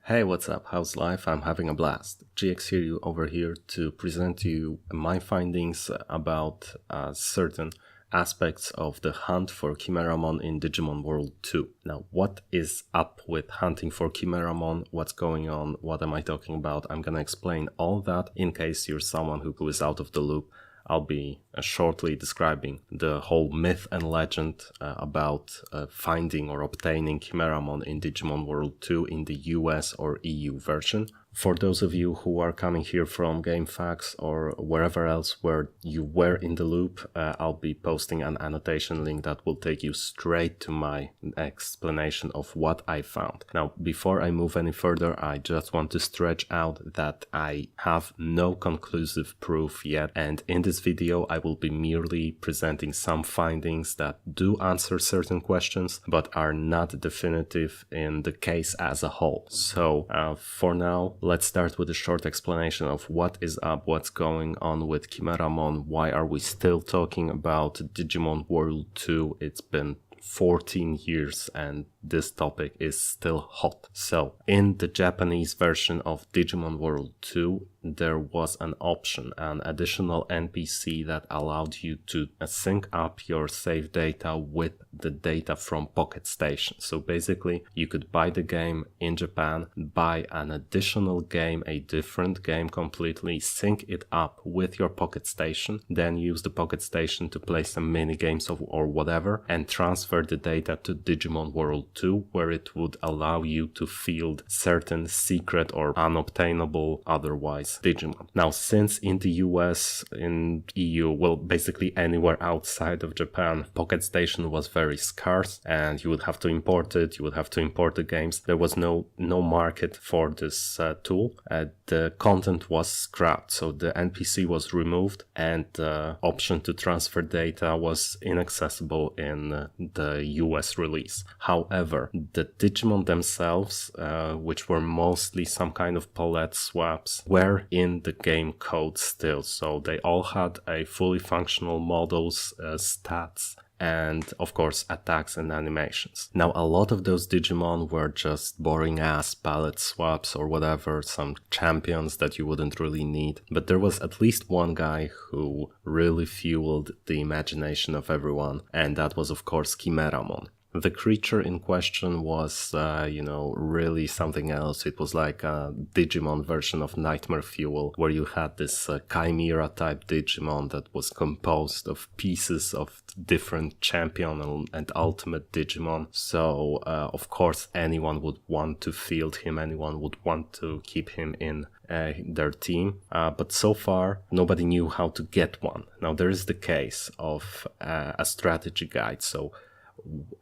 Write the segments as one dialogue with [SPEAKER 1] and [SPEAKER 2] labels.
[SPEAKER 1] Hey, what's up? How's life? I'm having a blast. GX here over here to present to you my findings about certain aspects of the hunt for Kimeramon in Digimon World 2. Now, what is up with hunting for Kimeramon? What's going on? What am I talking about? I'm gonna explain all that in case you're someone who is out of the loop. I'll be shortly describing the whole myth and legend about finding or obtaining Kimeramon in Digimon World 2 in the US or EU version. For those of you who are coming here from GameFAQs or wherever else where you were in the loop, I'll be posting an annotation link that will take you straight to my explanation of what I found. Now, before I move any further, I just want to stretch out that I have no conclusive proof yet, and in this video I will be merely presenting some findings that do answer certain questions, but are not definitive in the case as a whole. So, for now, let's start with a short explanation of what is up, what's going on with Kimeramon, why are we still talking about Digimon World 2. It's been 14 years and this topic is still hot. So, in the Japanese version of Digimon World 2, there was an option, an additional NPC that allowed you to sync up your save data with the data from pocketstation. So basically, you could buy the game in Japan, buy an additional game, a different game completely, sync it up with your pocketstation, then use the pocketstation to play some mini games or whatever, and transfer the data to Digimon World 2, where it would allow you to field certain secret or unobtainable otherwise Digimon. Now, since in the US, in EU, well, basically anywhere outside of Japan, pocketstation was very scarce and you would have to import it, you would have to import the games. There was no market for this tool. The content was scrapped, so the NPC was removed and the option to transfer data was inaccessible in the US release. However, the Digimon themselves, which were mostly some kind of palette swaps, were in the game code still, so they all had a fully functional models, stats, and of course attacks and animations. Now, a lot of those Digimon were just boring ass palette swaps or whatever, some champions that you wouldn't really need, but there was at least one guy who really fueled the imagination of everyone, and that was of course Kimeramon. The creature in question was, really something else. It was like a Digimon version of Nightmare Fuel, where you had this Chimera type Digimon that was composed of pieces of different champion and ultimate Digimon. So, of course, anyone would want to field him, anyone would want to keep him in their team, but so far nobody knew how to get one. Now, there is the case of a strategy guide. So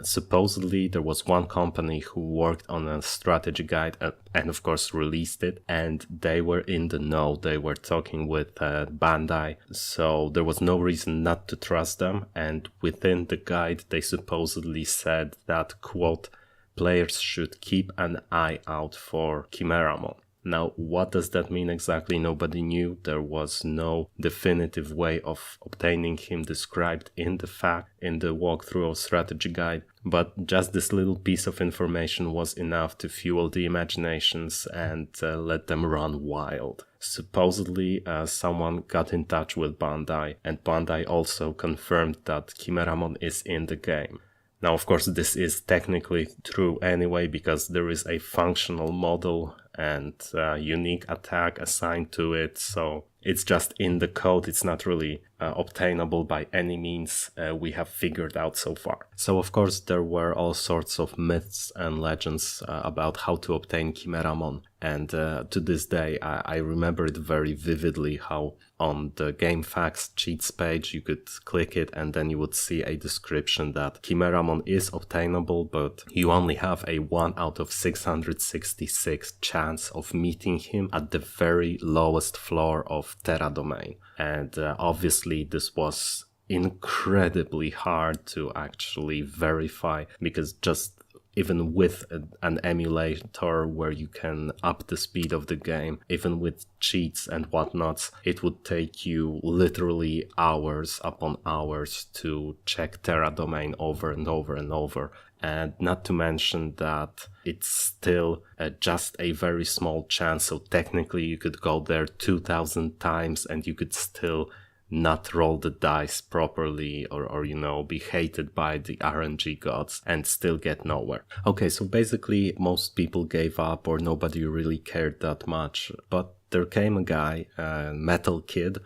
[SPEAKER 1] supposedly there was one company who worked on a strategy guide and of course released it, and they were in the know. They were talking with Bandai, so there was no reason not to trust them. And within the guide they supposedly said that, quote, players should keep an eye out for Kimeramon. Now, what does that mean exactly? Nobody knew. There was no definitive way of obtaining him described in the walkthrough or strategy guide, but just this little piece of information was enough to fuel the imaginations and let them run wild. Supposedly, someone got in touch with Bandai, and Bandai also confirmed that Kimeramon is in the game. Now, of course, this is technically true anyway, because there is a functional model and unique attack assigned to it, so it's just in the code. It's not really obtainable by any means we have figured out so far. So of course there were all sorts of myths and legends about how to obtain Kimeramon, and to this day I remember it very vividly, how on the GameFAQs cheats page you could click it and then you would see a description that Kimeramon is obtainable, but you only have a 1 out of 666 chance of meeting him at the very lowest floor of Terra domain. And obviously this was incredibly hard to actually verify, because just even with an emulator where you can up the speed of the game, even with cheats and whatnots, it would take you literally hours upon hours to check Terra domain over and over and over And not to mention that it's still just a very small chance. So technically you could go there 2,000 times and you could still not roll the dice properly or be hated by the RNG gods and still get nowhere. Okay, so basically most people gave up or nobody really cared that much. But there came a guy, Metal Kid,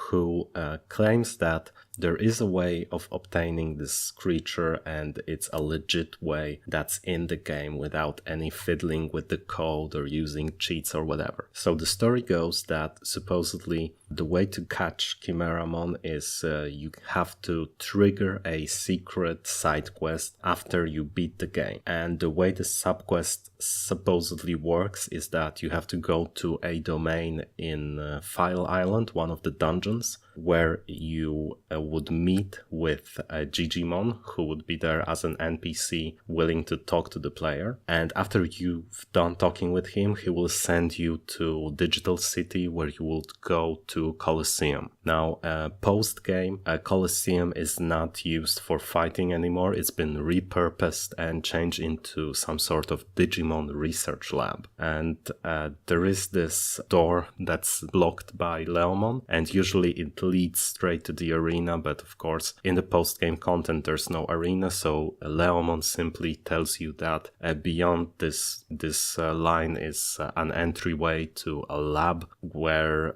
[SPEAKER 1] who claims that there is a way of obtaining this creature and it's a legit way that's in the game without any fiddling with the code or using cheats or whatever. So the story goes that supposedly the way to catch Kimeramon is you have to trigger a secret side quest after you beat the game. And the way the subquest supposedly works is that you have to go to a domain in File Island, one of the dungeons, where you would meet with Gigimon, who would be there as an NPC willing to talk to the player. And after you've done talking with him, he will send you to Digital City, where you would go to Coliseum. Now, post-game, Coliseum is not used for fighting anymore. It's been repurposed and changed into some sort of Digimon research lab. And there is this door that's blocked by Leomon, and usually it leads straight to the arena, but of course in the post-game content there's no arena, so Leomon simply tells you that beyond this line is an entryway to a lab where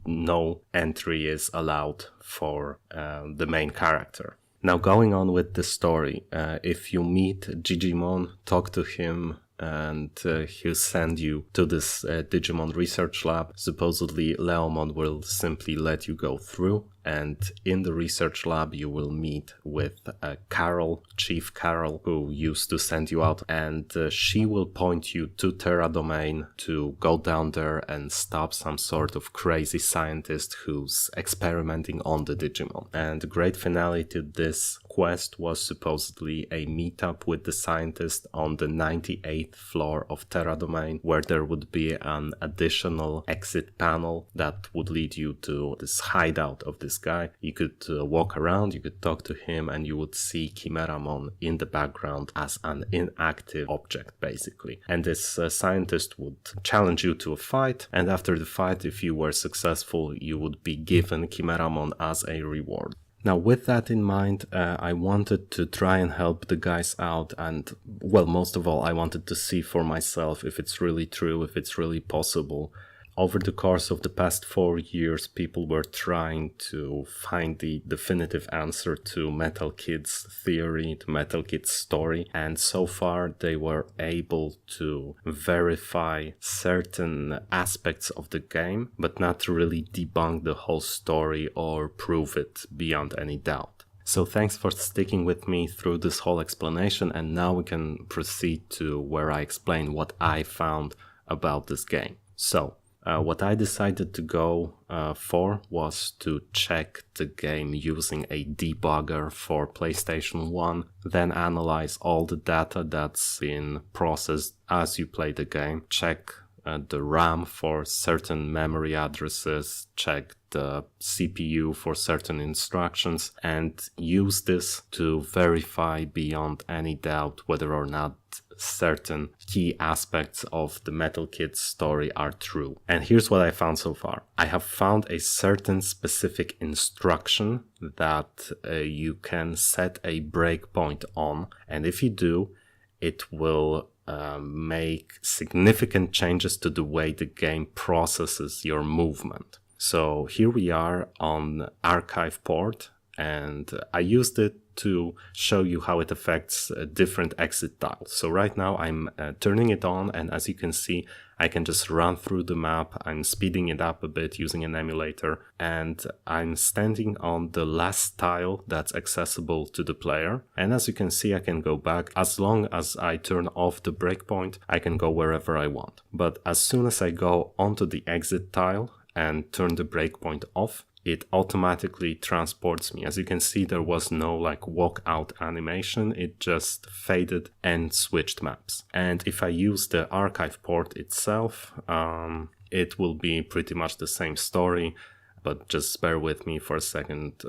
[SPEAKER 1] no entry is allowed for the main character. Now, going on with the story, if you meet Gigimon, talk to him, and he'll send you to this Digimon research lab. Supposedly Leomon will simply let you go through, and in the research lab you will meet with Carol, Chief Carol, who used to send you out, and she will point you to Terra Domain to go down there and stop some sort of crazy scientist who's experimenting on the Digimon. And the great finale to this quest was supposedly a meetup with the scientist on the 98th floor of Terra Domain, where there would be an additional exit panel that would lead you to this hideout of this guy. You could walk around, you could talk to him, and you would see Kimeramon in the background as an inactive object, basically. And this scientist would challenge you to a fight, and after the fight, if you were successful, you would be given Kimeramon as a reward. Now, with that in mind, I wanted to try and help the guys out, and, well, most of all, I wanted to see for myself if it's really true, if it's really possible. Over the course of the past 4 years, people were trying to find the definitive answer to Metal Kid's theory, to Metal Kid's story, and so far they were able to verify certain aspects of the game, but not really debunk the whole story or prove it beyond any doubt. So thanks for sticking with me through this whole explanation, and now we can proceed to where I explain what I found about this game. So, what I decided to go for was to check the game using a debugger for PlayStation 1, then analyze all the data that's been processed as you play the game, check the RAM for certain memory addresses, check the CPU for certain instructions, and use this to verify beyond any doubt whether or not certain key aspects of the Metal Kid story are true. And here's what I found so far. I have found a certain specific instruction that you can set a breakpoint on, and if you do, it will make significant changes to the way the game processes your movement. So here we are on archive port, and I used it to show you how it affects different exit tiles. So right now I'm turning it on, and as you can see, I can just run through the map. I'm speeding it up a bit using an emulator, and I'm standing on the last tile that's accessible to the player. And as you can see, I can go back. As long as I turn off the breakpoint, I can go wherever I want. But as soon as I go onto the exit tile and turn the breakpoint off, it automatically transports me. As you can see, there was no walkout animation. It just faded and switched maps. And if I use the archive port itself, it will be pretty much the same story, but just bear with me for a second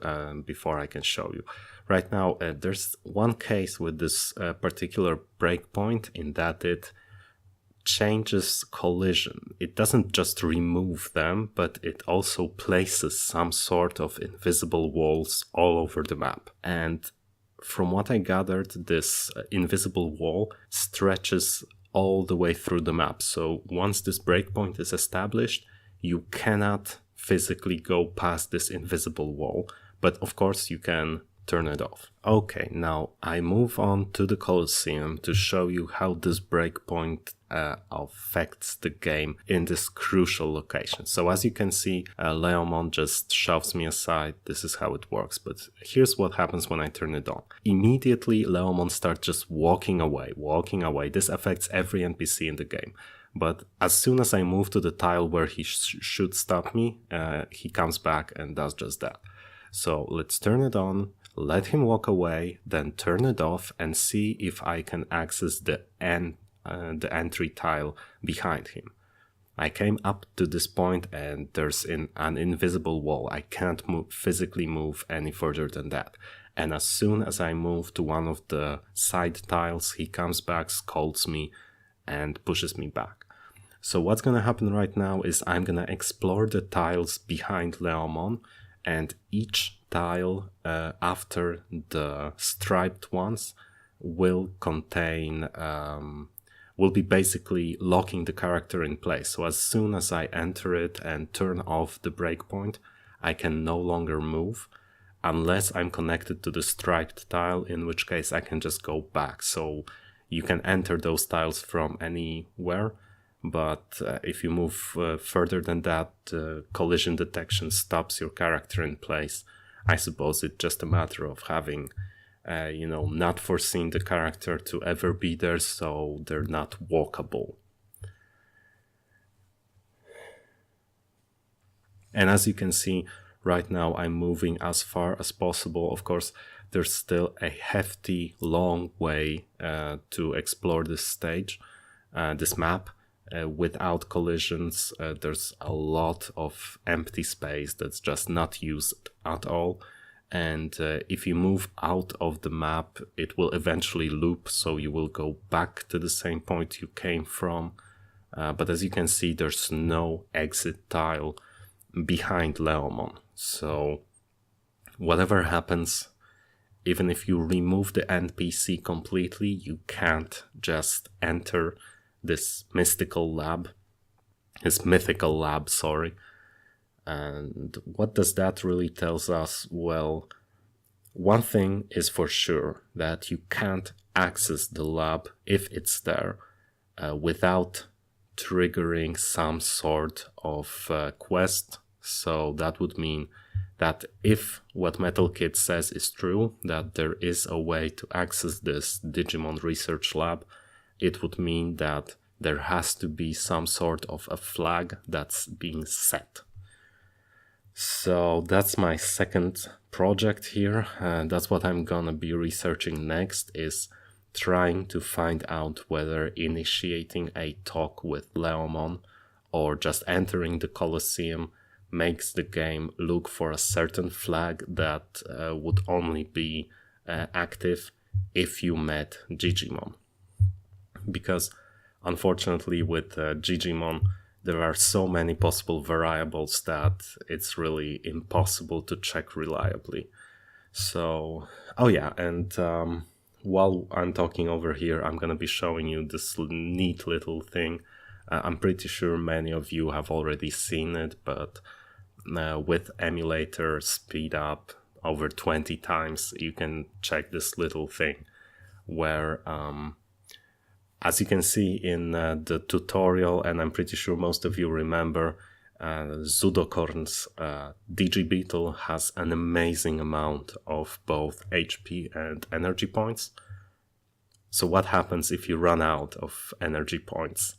[SPEAKER 1] before I can show you. Right now, there's one case with this particular breakpoint in that it changes collision. It doesn't just remove them, but it also places some sort of invisible walls all over the map. And from what I gathered, this invisible wall stretches all the way through the map. So once this breakpoint is established, you cannot physically go past this invisible wall. But of course, you can turn it off. Okay, now I move on to the Coliseum to show you how this breakpoint affects the game in this crucial location. So as you can see, Leomon just shoves me aside. This is how it works, but here's what happens when I turn it on. Immediately, Leomon starts just walking away. This affects every NPC in the game. But as soon as I move to the tile where he should stop me, he comes back and does just that. So let's turn it on, let him walk away, then turn it off and see if I can access the entry tile behind him. I came up to this point and there's an invisible wall. I can't physically move any further than that. And as soon as I move to one of the side tiles, he comes back, scolds me, and pushes me back. So what's gonna happen right now is I'm gonna explore the tiles behind Leomon, and each tile after the striped ones will contain, will be basically locking the character in place. So as soon as I enter it and turn off the breakpoint, I can no longer move unless I'm connected to the striped tile, in which case I can just go back. So you can enter those tiles from anywhere, but if you move further than that, collision detection stops your character in place. I suppose it's just a matter of having, not foreseen the character to ever be there, so they're not walkable. And as you can see, right now I'm moving as far as possible. Of course, there's still a hefty, long way to explore this stage, this map. Without collisions, there's a lot of empty space that's just not used at all. And if you move out of the map, it will eventually loop, so you will go back to the same point you came from. But as you can see, there's no exit tile behind Leomon. So whatever happens, even if you remove the NPC completely, you can't just enter this mythical lab, sorry. And what does that really tells us? Well, one thing is for sure, that you can't access the lab if it's there without triggering some sort of quest. So that would mean that if what MetalKid says is true, that there is a way to access this Digimon research lab, it would mean that there has to be some sort of a flag that's being set. So that's my second project here. That's what I'm gonna be researching next, is trying to find out whether initiating a talk with Leomon or just entering the Coliseum makes the game look for a certain flag that would only be active if you met Digimon. Because unfortunately with Digimon, there are so many possible variables that it's really impossible to check reliably. So, oh yeah, and while I'm talking over here, I'm gonna be showing you this neat little thing. I'm pretty sure many of you have already seen it, but with emulator speed up over 20 times, you can check this little thing where, as you can see in the tutorial, and I'm pretty sure most of you remember, Zudokorn's Digibeetle has an amazing amount of both HP and energy points. So what happens if you run out of energy points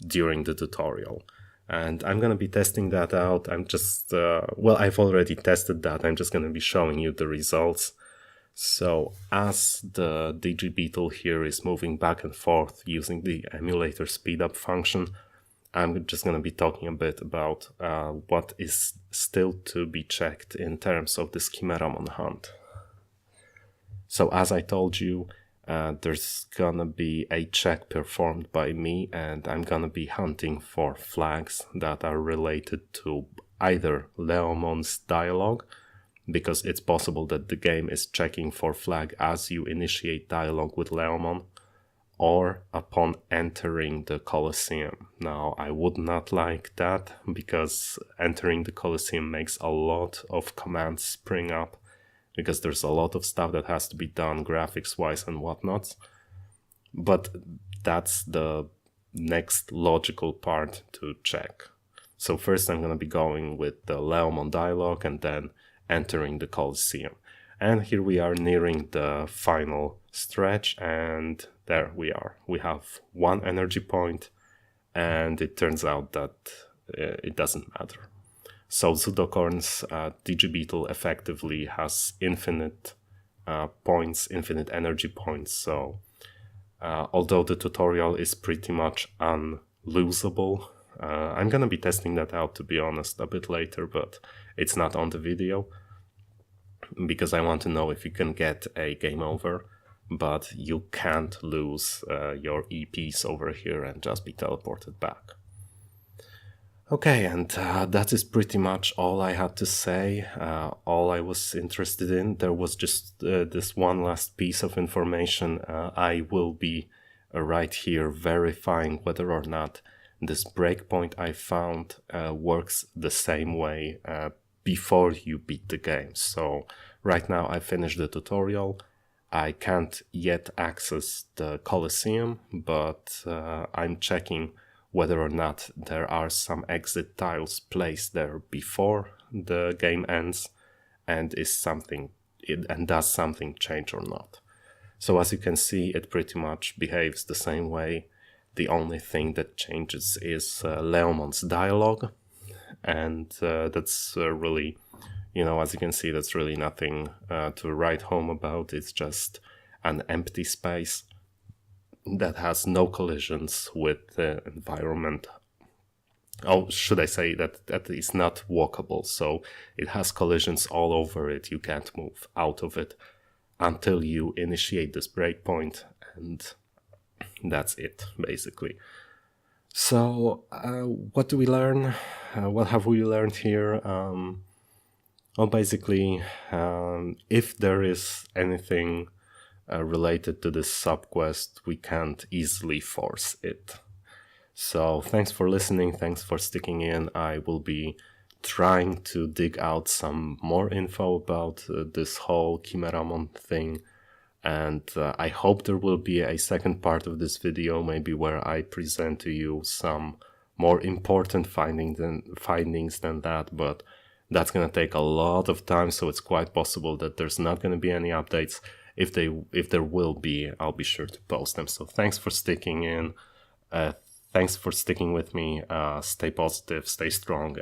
[SPEAKER 1] during the tutorial? And I'm going to be testing that out. I'm just, I've already tested that. I'm just going to be showing you the results. So as the Digibeetle here is moving back and forth using the emulator speedup function, I'm just going to be talking a bit about what is still to be checked in terms of this Kimeramon hunt. So as I told you, there's gonna be a check performed by me, and I'm gonna be hunting for flags that are related to either Leomon's dialogue, because it's possible that the game is checking for flag as you initiate dialogue with Leomon, or upon entering the Coliseum. Now, I would not like that, because entering the Coliseum makes a lot of commands spring up, because there's a lot of stuff that has to be done graphics-wise and whatnot. But that's the next logical part to check. So first I'm going to be going with the Leomon dialogue and then entering the Coliseum. And here we are nearing the final stretch, and there we are. We have 1 energy point, and it turns out that it doesn't matter. So Zudokorn's Digibeetle effectively has infinite points, infinite energy points. So although the tutorial is pretty much unlosable, I'm gonna be testing that out, to be honest, a bit later, but it's not on the video, because I want to know if you can get a game over, but you can't lose your EPs over here and just be teleported back. Okay, and that is pretty much all I had to say, all I was interested in. There was just this one last piece of information. I will be right here verifying whether or not this breakpoint I found works the same way before you beat the game. So right now I finished the tutorial. I can't yet access the Coliseum, but I'm checking whether or not there are some exit tiles placed there before the game ends, and does something change or not. So as you can see, it pretty much behaves the same way. The only thing that changes is Leomon's dialogue, and that's really, as you can see, that's really nothing to write home about. It's just an empty space that has no collisions with the environment. Oh, should I say that is not walkable, so it has collisions all over it. You can't move out of it until you initiate this breakpoint, and that's it, basically. So, what do we learn? What have we learned here? Well, basically, if there is anything related to this subquest, we can't easily force it. So thanks for listening, thanks for sticking in. I will be trying to dig out some more info about this whole Kimeramon thing, and I hope there will be a second part of this video, maybe where I present to you some more important findings than that, but that's gonna take a lot of time, so it's quite possible that there's not gonna be any updates. If there will be, I'll be sure to post them. So thanks for sticking in. Thanks for sticking with me. Stay positive, stay strong.